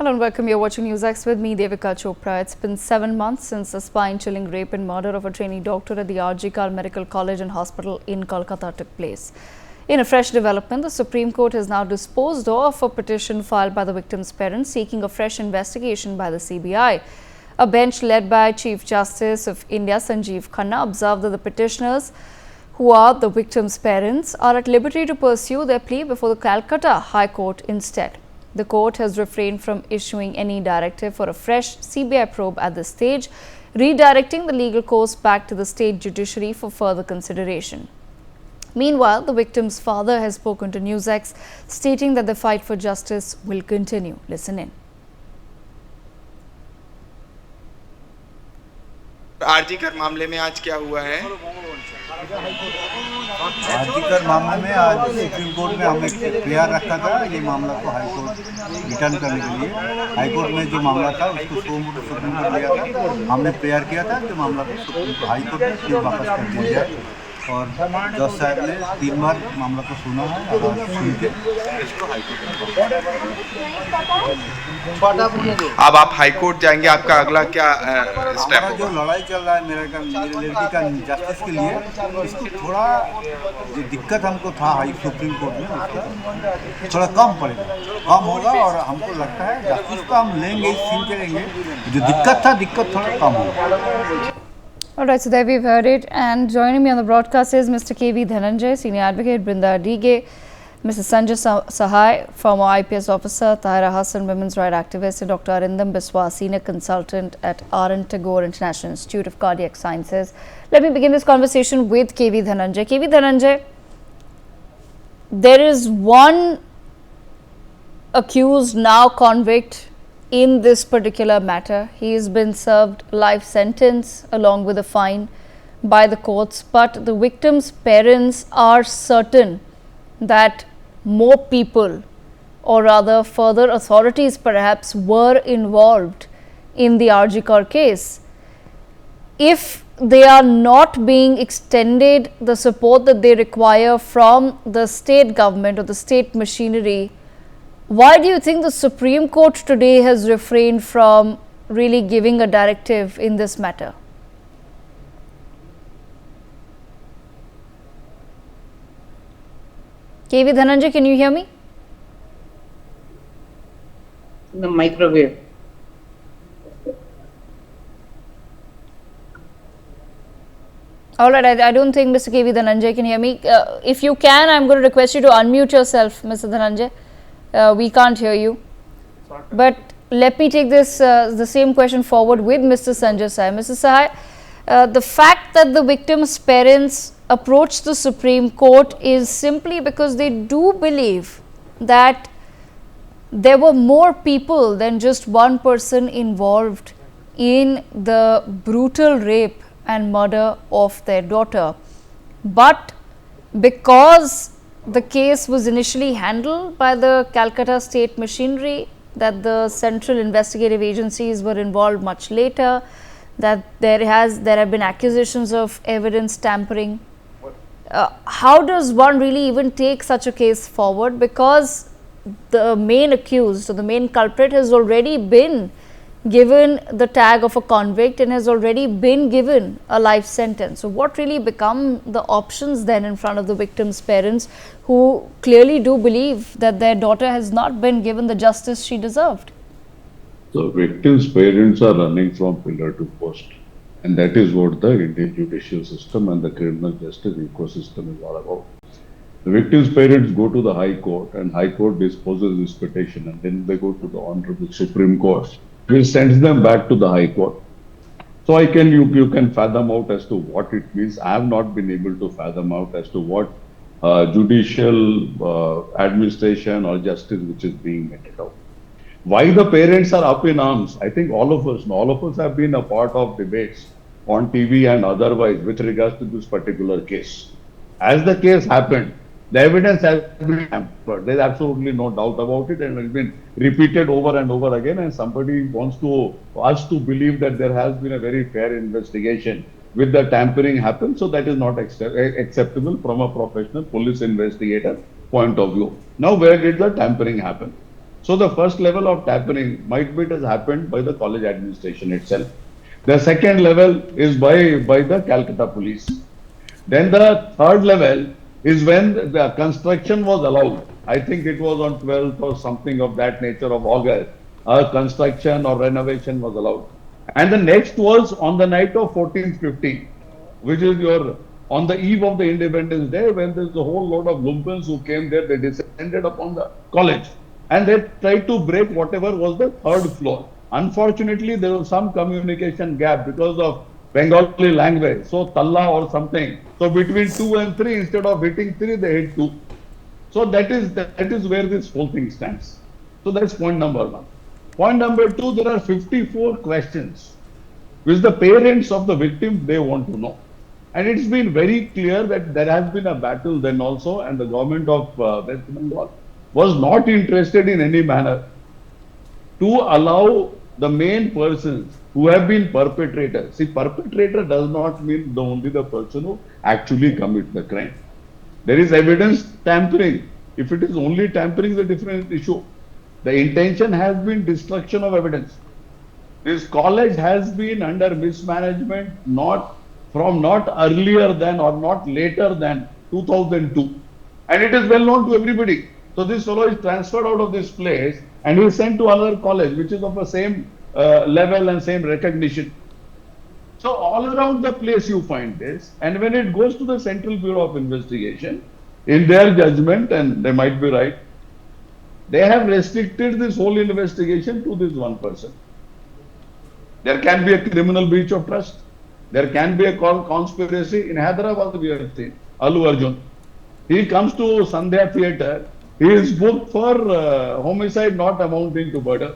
and welcome. You're watching NewsX with me, Devika Chopra. It's been 7 months since the spine-chilling rape and murder of a trainee doctor at the RGK Medical College and Hospital in Kolkata took place. In a fresh development, the Supreme Court has now disposed of a petition filed by the victim's parents seeking a fresh investigation by the CBI. A bench led by Chief Justice of India Sanjiv Khanna observed that the petitioners, who are the victim's parents, are at liberty to pursue their plea before the Calcutta High Court instead. The court has refrained from issuing any directive for a fresh CBI probe at this stage, redirecting the legal course back to the state judiciary for further consideration. Meanwhile, the victim's father has spoken to NewsX, stating that the fight for justice will continue. Listen in. RG Kar मामले में आज क्या हुआ है? आरजीकर मामले में आज supreme court में हमने प्रेयर रखा था ये मामला को हाई कोर्ट रिटर्न करने के लिए। हाई कोर्ट में जो मामला था उसको सुप्रीम कोर्ट लिया था। हमने प्रेयर किया था कि मामला को हाई कोर्ट में फिर वापस कर दिया जाए और जज साहब ने 3 बार मामला को सुना है और सुन के इसको हाई कोर्ट। अब आप हाई कोर्ट जाएंगे, आपका अगला क्या स्टेप होगा? जो लड़ाई चल रहा है मेरे लड़की का जस्टिस के लिए, इसको थोड़ा जो दिक्कत हमको था हाई सुप्रीम कोर्ट में उसका थोड़ा कम होगा और हमको लगता है जस्टिस को हम लेंगे, सीन करेंगे। जो दिक्कत थोड़ा कम होगा। Alright, so there we've heard it, and joining me on the broadcast is Mr. K.V. Dhananjay, Senior Advocate, Brinda Dige, Mr. Sanjiv Sahai, former IPS officer, Tahira Hassan, women's rights activist, and Dr. Arindam Biswa, Senior Consultant at R.N. Tagore International Institute of Cardiac Sciences. Let me begin this conversation with K.V. Dhananjay. K.V. Dhananjay, there is one accused, now convict, in this particular matter. He has been served life sentence along with a fine by the courts, but the victim's parents are certain that more people, or rather further authorities perhaps, were involved in the RGK case. If they are not being extended the support that they require from the state government or the state machinery, why do you think the Supreme Court today has refrained from really giving a directive in this matter? K.V. Dhananjay, can you hear me? The microwave. All right, I don't think Mr. K.V. Dhananjay can hear me. If you can, I'm going to request you to unmute yourself, Mr. Dhananjay. We can't hear you, but let me take this the same question forward with Mr. Sanjay Sahai. Mr. Sahai, the fact that the victim's parents approached the Supreme Court is simply because they do believe that there were more people than just one person involved in the brutal rape and murder of their daughter, but because the case was initially handled by the Calcutta state machinery, that the central investigative agencies were involved much later, that there have been accusations of evidence tampering. How does one really even take such a case forward, because the main accused or the main culprit has already been given the tag of a convict and has already been given a life sentence? So what really become the options then in front of the victim's parents, who clearly do believe that their daughter has not been given the justice she deserved? The victim's parents are running from pillar to post, and that is what the Indian judicial system and the criminal justice ecosystem is all about. The victim's parents go to the High Court, and High Court disposes this petition, and then they go to the Honorable Supreme Court, which sends them back to the High Court. So you can fathom out as to what it means. I have not been able to fathom out as to what judicial administration or justice which is being meted out. Why the parents are up in arms? I think all of us have been a part of debates on TV and otherwise with regards to this particular case. As the case happened, the evidence has been tampered. There is absolutely no doubt about it, and it has been repeated over and over again. And somebody wants us to believe that there has been a very fair investigation with the tampering happened. So that is not acceptable from a professional police investigator point of view. Now, where did the tampering happen? So the first level of tampering might be it has happened by the college administration itself. The second level is by the Calcutta police. Then the third level is when the construction was allowed. I think it was on 12th or something of that nature of August. Construction or renovation was allowed. And the next was on the night of 14th, 15th, which is on the eve of the Independence Day, when there's a whole lot of lumpens who came there, they descended upon the college and they tried to break whatever was the third floor. Unfortunately, there was some communication gap because of Bengali language, so Talla or something. So between 2 and 3, instead of hitting 3, they hit 2. So that is where this whole thing stands. So that's point number 1. Point number 2, there are 54 questions which the parents of the victim, they want to know. And it's been very clear that there has been a battle then also, and the government of West Bengal was not interested in any manner to allow the main persons who have been perpetrators. See, perpetrator does not mean only the person who actually commits the crime. There is evidence tampering. If it is only tampering, is a different issue. The intention has been destruction of evidence. This college has been under mismanagement not earlier than or not later than 2002. And it is well known to everybody. So this fellow is transferred out of this place and he is sent to another college which is of the same level and same recognition. So all around the place you find this, and when it goes to the Central Bureau of Investigation, in their judgment, and they might be right, they have restricted this whole investigation to this one person. There can be a criminal breach of trust. There can be a conspiracy. In Hyderabad, we have seen Allu Arjun. He comes to Sandhya Theatre. He is booked for homicide not amounting to murder.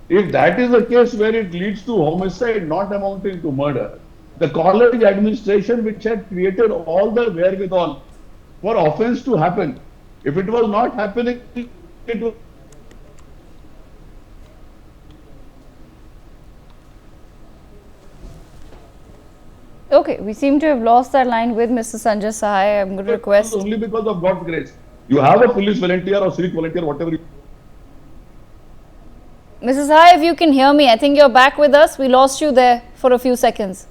If that is the case where it leads to homicide not amounting to murder, the college administration, which had created all the wherewithal for offense to happen, if it was not happening, it was. Okay, we seem to have lost that line with Mr. Sanjay Sahai. I'm going to request. Only because of God's grace. You have a police volunteer or civic volunteer, whatever you. Mrs. Sahai, if you can hear me, I think you're back with us. We lost you there for a few seconds.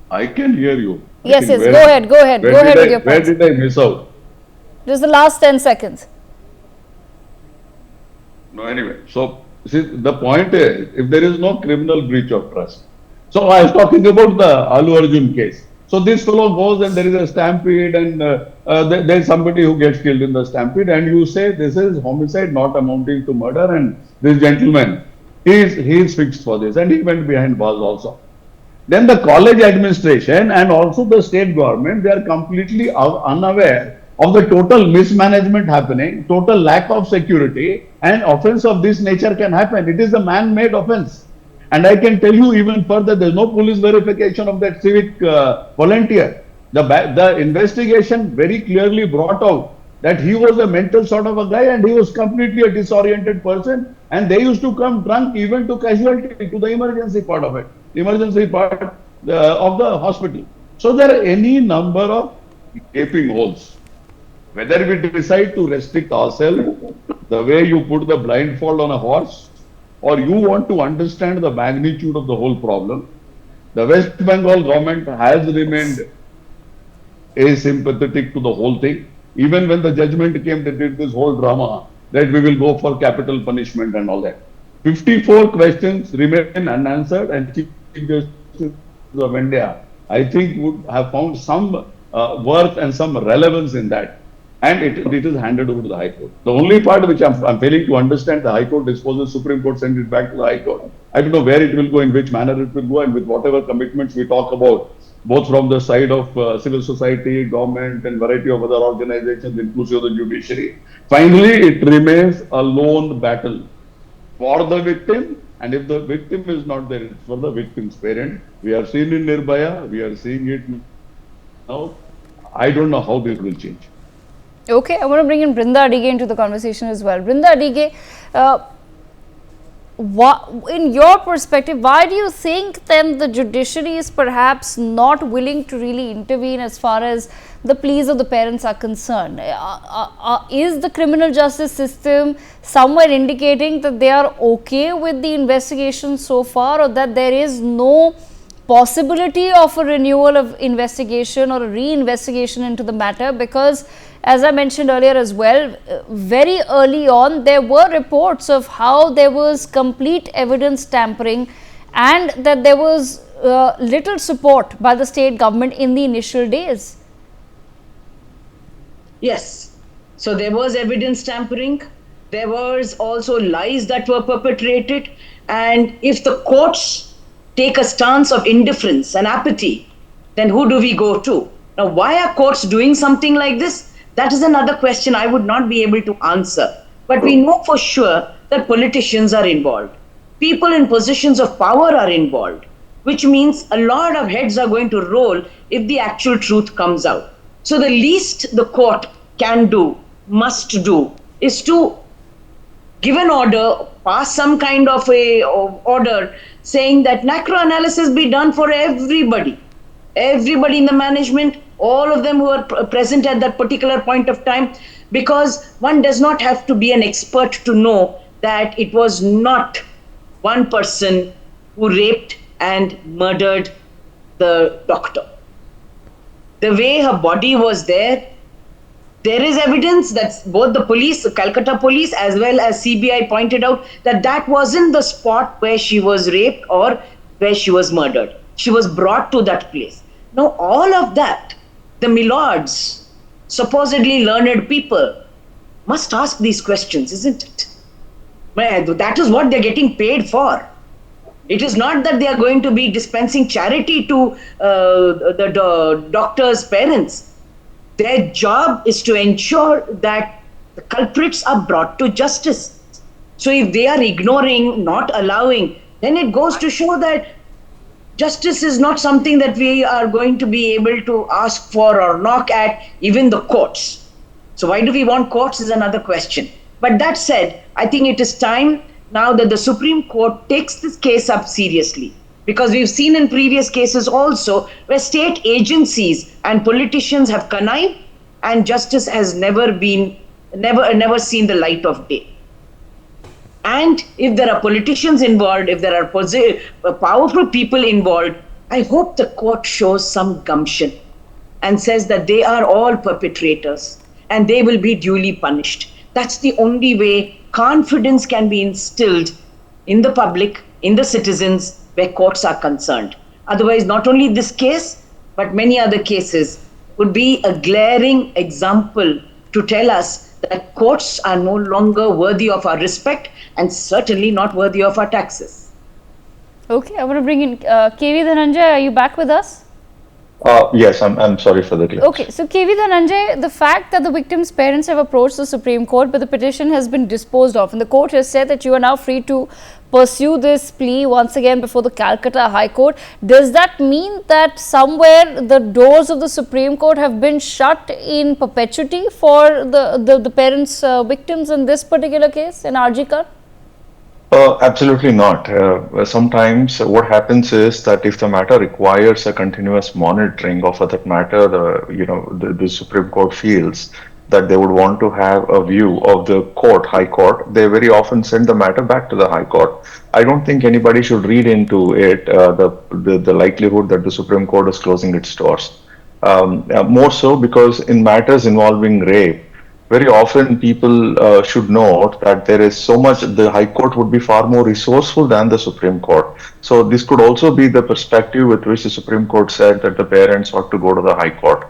I can hear you. Yes, go ahead with your Where points. did I miss out? Just the last 10 seconds. No, anyway. So, see, the point is, if there is no criminal breach of trust. So, I was talking about the Allu Arjun case. So, this fellow goes and there is a stampede and there is somebody who gets killed in the stampede and you say this is homicide not amounting to murder and this gentleman, he is fixed for this and he went behind bars also. Then the college administration and also the state government, they are completely unaware of the total mismanagement happening, total lack of security, and offense of this nature can happen. It is a man-made offense. And I can tell you even further, there is no police verification of that civic volunteer. The investigation very clearly brought out that he was a mental sort of a guy and he was completely a disoriented person and they used to come drunk even to casualty, to the emergency part of it, emergency part of the hospital. So there are any number of gaping holes. Whether we decide to restrict ourselves the way you put the blindfold on a horse, or you want to understand the magnitude of the whole problem, the West Bengal government has remained asympathetic to the whole thing. Even when the judgment came, they did this whole drama that we will go for capital punishment and all that. 54 questions remain unanswered and Chief Justice of India, I think, would have found some worth and some relevance in that. And it is handed over to the High Court. The only part which I'm failing to understand, the High Court disposes, Supreme Court sends it back to the High Court. I don't know where it will go, in which manner it will go, and with whatever commitments we talk about, both from the side of civil society, government, and variety of other organizations, inclusive of the judiciary. Finally, it remains a lone battle for the victim, and if the victim is not there, it's for the victim's parent. We have seen in Nirbhaya, we are seeing it now. I don't know how this will change. Okay, I want to bring in Brinda Adige into the conversation as well. Brinda Adige, in your perspective, why do you think then the judiciary is perhaps not willing to really intervene as far as the pleas of the parents are concerned? Is the criminal justice system somewhere indicating that they are okay with the investigation so far, or that there is no possibility of a renewal of investigation or a re-investigation into the matter? Because as I mentioned earlier as well, very early on there were reports of how there was complete evidence tampering and that there was little support by the state government in the initial days. Yes. So there was evidence tampering. There was also lies that were perpetrated. And if the courts take a stance of indifference and apathy, then who do we go to? Now, why are courts doing something like this? That is another question I would not be able to answer. But we know for sure that politicians are involved. People in positions of power are involved, which means a lot of heads are going to roll if the actual truth comes out. So the least the court can do, must do, is to give an order, pass some kind of a order saying that macro-analysis be done for everybody. Everybody in the management, all of them who are present at that particular point of time, because one does not have to be an expert to know that it was not one person who raped and murdered the doctor. The way her body was there is evidence that both the police, the Calcutta police, as well as CBI pointed out that that wasn't the spot where she was raped or where she was murdered. She was brought to that place. Now, all of that, the milords, supposedly learned people, must ask these questions, isn't it? That is what they're getting paid for. It is not that they are going to be dispensing charity to the doctor's parents. Their job is to ensure that the culprits are brought to justice. So if they are ignoring, not allowing, then it goes to show that justice is not something that we are going to be able to ask for or knock at, even the courts. So why do we want courts is another question. But that said, I think it is time now that the Supreme Court takes this case up seriously. Because we've seen in previous cases also where state agencies and politicians have connived and justice has never seen the light of day. And if there are politicians involved, if there are powerful people involved, I hope the court shows some gumption and says that they are all perpetrators and they will be duly punished. That's the only way confidence can be instilled in the public, in the citizens, where courts are concerned. Otherwise, not only this case, but many other cases would be a glaring example to tell us that courts are no longer worthy of our respect and certainly not worthy of our taxes. Okay, I want to bring in KV Dhananjay. Are you back with us? Yes, I'm sorry for the glitch. Okay, so KV Dhananjay, the fact that the victim's parents have approached the Supreme Court, but the petition has been disposed of, and the court has said that you are now free to pursue this plea once again before the Calcutta High Court. Does that mean that somewhere the doors of the Supreme Court have been shut in perpetuity for the parents' victims in this particular case in RG-Kar? Absolutely not. Sometimes what happens is that if the matter requires a continuous monitoring of that matter, the Supreme Court feels that they would want to have a view of the court, High Court, they very often send the matter back to the High Court. I don't think anybody should read into it the likelihood that the Supreme Court is closing its doors. More so because in matters involving rape, very often people should note that there is so much, the High Court would be far more resourceful than the Supreme Court. So this could also be the perspective with which the Supreme Court said that the parents ought to go to the High Court.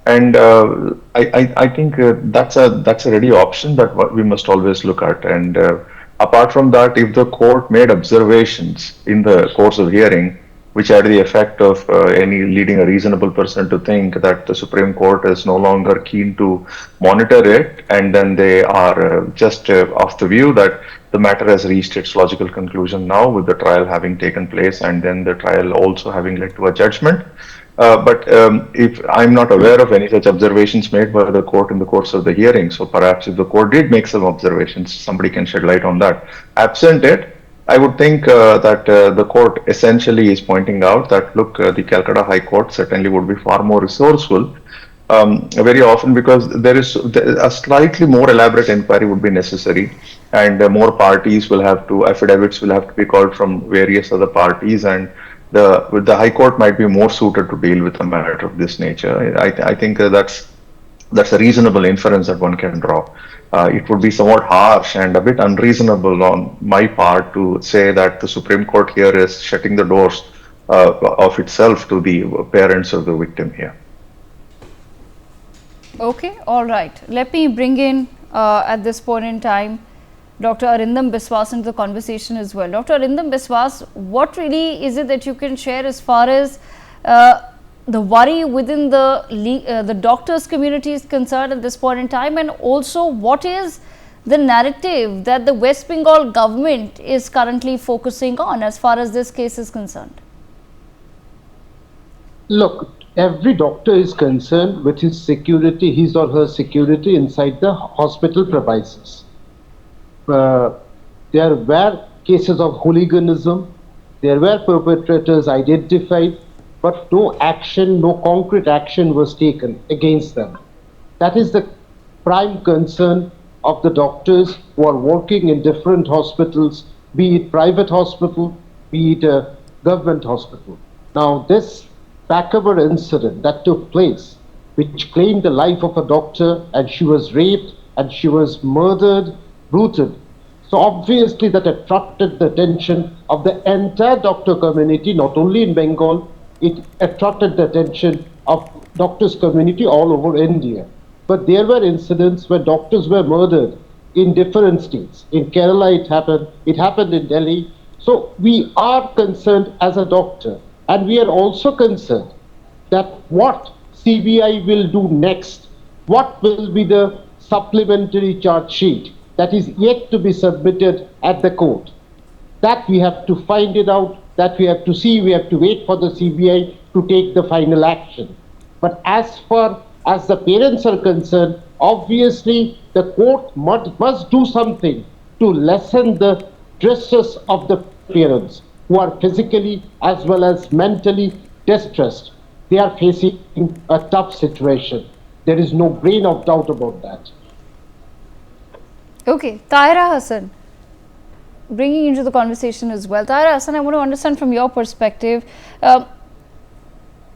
And I think that's a ready option that we must always look at. And apart from that, if the court made observations in the course of hearing, which had the effect of leading a reasonable person to think that the Supreme Court is no longer keen to monitor it, and then they are just of the view that the matter has reached its logical conclusion now with the trial having taken place and then the trial also having led to a judgment. But if I'm not aware of any such observations made by the court in the course of the hearing, so perhaps if the court did make some observations, somebody can shed light on that. Absent it, I would think that the court essentially is pointing out that, look, the Calcutta High Court certainly would be far more resourceful very often, because there is a slightly more elaborate inquiry would be necessary, and more parties will have to, affidavits will have to be called from various other parties, and the High Court might be more suited to deal with a matter of this nature. I think that's a reasonable inference that one can draw. It would be somewhat harsh and a bit unreasonable on my part to say that the Supreme Court here is shutting the doors of itself to the parents of the victim here. Okay, all right. Let me bring in at this point in time Dr. Arindam Biswas into the conversation as well. Dr. Arindam Biswas, what really is it that you can share as far as the worry within the doctors community is concerned at this point in time, and also what is the narrative that the West Bengal government is currently focusing on as far as this case is concerned? Look, every doctor is concerned with his security, his or her security inside the hospital premises. There were cases of hooliganism, there were perpetrators identified, but no action, no concrete action was taken against them. That is the prime concern of the doctors who are working in different hospitals, be it private hospital, be it a government hospital. Now, this backcover incident that took place, which claimed the life of a doctor, and she was raped and she was murdered brutally. So obviously that attracted the attention of the entire doctor community, not only in Bengal, it attracted the attention of doctors community all over India. But there were incidents where doctors were murdered in different states. In Kerala it happened in Delhi. So we are concerned as a doctor, and we are also concerned that what CBI will do next, what will be the supplementary charge sheet that is yet to be submitted at the court. That we have to find it out, that we have to see, we have to wait for the CBI to take the final action. But as far as the parents are concerned, obviously the court must do something to lessen the distress of the parents who are physically as well as mentally distressed. They are facing a tough situation. There is no grain of doubt about that. Okay, Tahira Hassan, bringing into the conversation as well. Tahira Hassan, I want to understand from your perspective,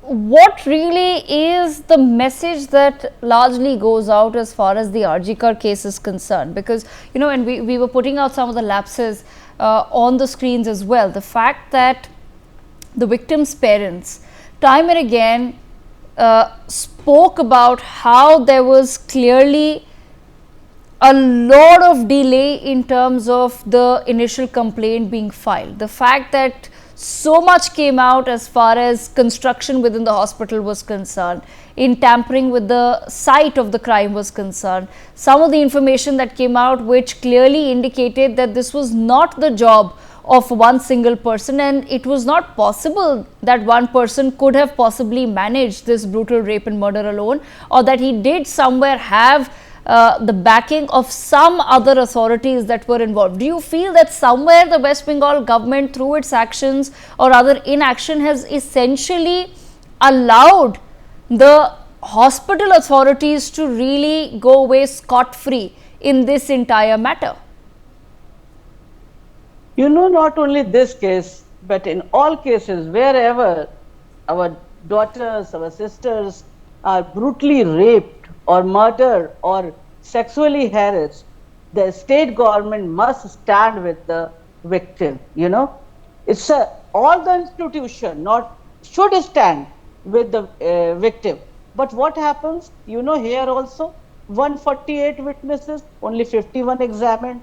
what really is the message that largely goes out as far as the RG Kar case is concerned? Because, you know, and we were putting out some of the lapses on the screens as well. The fact that the victim's parents time and again spoke about how there was clearly a lot of delay in terms of the initial complaint being filed. The fact that so much came out as far as construction within the hospital was concerned, in tampering with the site of the crime was concerned, some of the information that came out which clearly indicated that this was not the job of one single person, and it was not possible that one person could have possibly managed this brutal rape and murder alone, or that he did somewhere have the backing of some other authorities that were involved. Do you feel that somewhere the West Bengal government, through its actions or other inaction, has essentially allowed the hospital authorities to really go away scot-free in this entire matter? You know, not only this case, but in all cases, wherever our daughters, our sisters are brutally raped or murdered or sexually harassed, the state government must stand with the victim. You know, it's all the institution should stand with the victim. But what happens? You know, here also 148 witnesses, only 51 examined.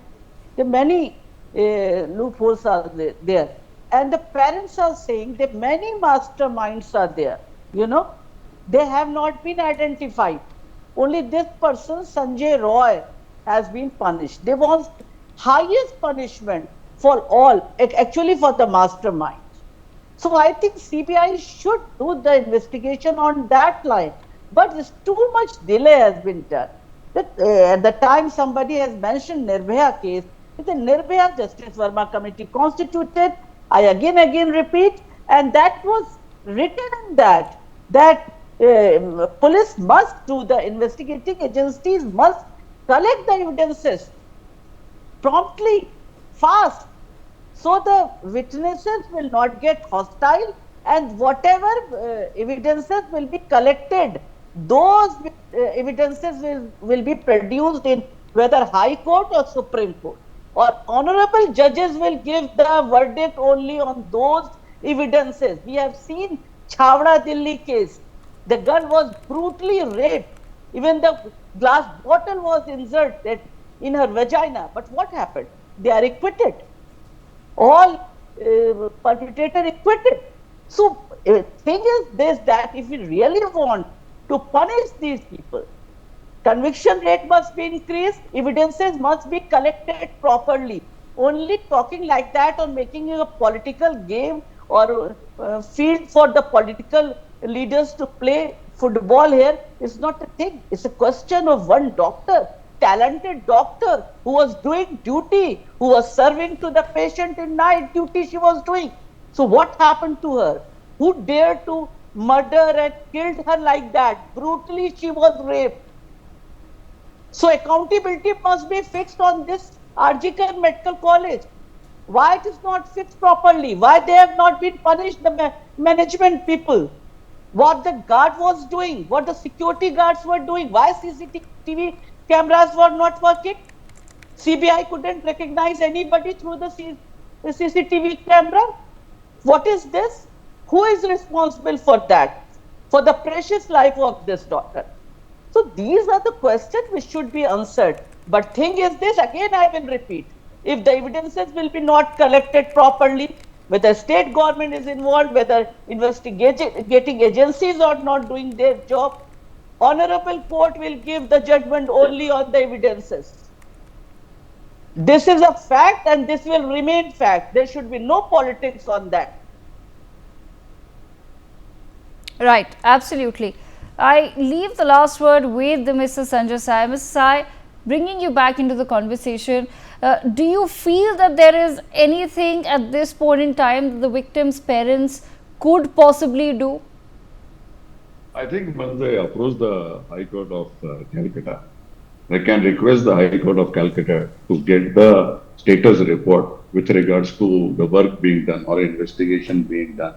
There are many loopholes are there, and the parents are saying that many masterminds are there. You know, they have not been identified. Only this person, Sanjay Roy, has been punished. They want highest punishment for all, actually for the mastermind. So I think CBI should do the investigation on that line. But too much delay has been done. At the time somebody has mentioned Nirbhaya case, It's a Nirbhaya Justice Verma Committee constituted, I again repeat, and that was written in that police must do, the investigating agencies must collect the evidences promptly, fast, so the witnesses will not get hostile, and whatever evidences will be collected, those evidences will be produced in whether High Court or Supreme Court, or honorable judges will give the verdict only on those evidences. We have seen Chhavda Delhi case. The girl was brutally raped. Even the glass bottle was inserted in her vagina. But what happened? They are acquitted. All perpetrator acquitted. So, thing is this, that if we really want to punish these people, conviction rate must be increased, evidences must be collected properly. Only talking like that or making it a political game or field for the political leaders to play football here is not a thing. It's a question of one doctor, talented doctor who was doing duty, who was serving to the patient in night duty she was doing. So what happened to her? Who dared to murder and killed her like that? Brutally she was raped. So accountability must be fixed on this RGK Medical College. Why it is not fixed properly? Why they have not been punished, the management people? What the guard was doing, what the security guards were doing, why CCTV cameras were not working? CBI couldn't recognize anybody through the CCTV camera. What is this? Who is responsible for that? For the precious life of this daughter. So these are the questions which should be answered. But thing is this, again I will repeat, if the evidences will be not collected properly, whether state government is involved, whether investigating agencies are not doing their job, honorable court will give the judgment only on the evidences. This is a fact and this will remain fact. There should be no politics on that. Right, absolutely. I leave the last word with Mrs. Sanjay Sai. Mrs. Sai, bringing you back into the conversation, do you feel that there is anything at this point in time that the victim's parents could possibly do? I think when they approach the High Court of Calcutta, they can request the High Court of Calcutta to get the status report with regards to the work being done or investigation being done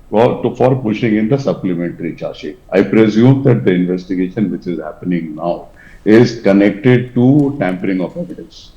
for pushing in the supplementary charge sheet. I presume that the investigation which is happening now is connected to tampering of evidence.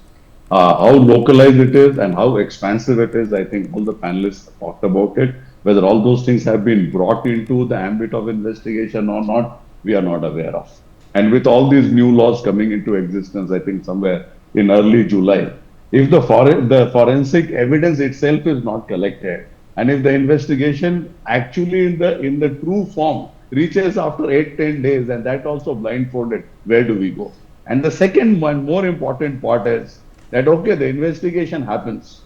How localized it is and how expansive it is, I think all the panelists talked about it. Whether all those things have been brought into the ambit of investigation or not, we are not aware of. And with all these new laws coming into existence, I think somewhere in early July, if the forensic evidence itself is not collected, and if the investigation actually in the true form reaches after 8-10 days, and that also blindfolded, where do we go? And the second one, more important part is that, okay, the investigation happens,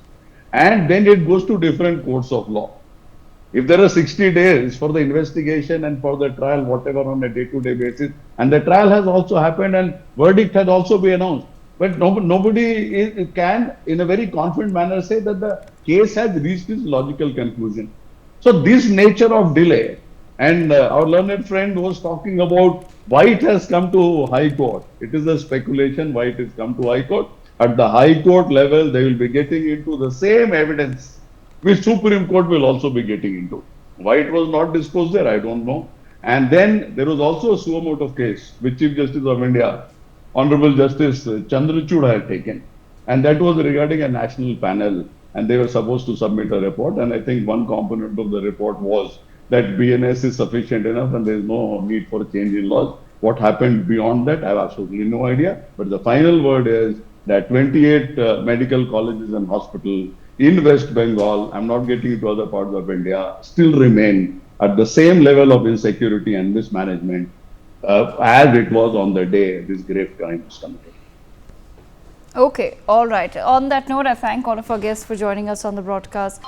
and then it goes to different courts of law. If there are 60 days for the investigation and for the trial, whatever on a day-to-day basis, and the trial has also happened and verdict has also been announced, but nobody can, in a very confident manner, say that the case has reached its logical conclusion. So this nature of delay, and our learned friend was talking about why it has come to High Court. It is a speculation why it has come to High Court. At the High Court level, they will be getting into the same evidence which Supreme Court will also be getting into. Why it was not disposed there, I don't know. And then there was also a suo motu case which Chief Justice of India, Honorable Justice Chandrachud had taken. And that was regarding a national panel, and they were supposed to submit a report. And I think one component of the report was that BNS is sufficient enough and there is no need for change in laws. What happened beyond that, I have absolutely no idea. But the final word is that 28 medical colleges and hospitals in West Bengal, I'm not getting into other parts of India, still remain at the same level of insecurity and mismanagement as it was on the day this grave crime was committed. Okay, all right. On that note, I thank all of our guests for joining us on the broadcast.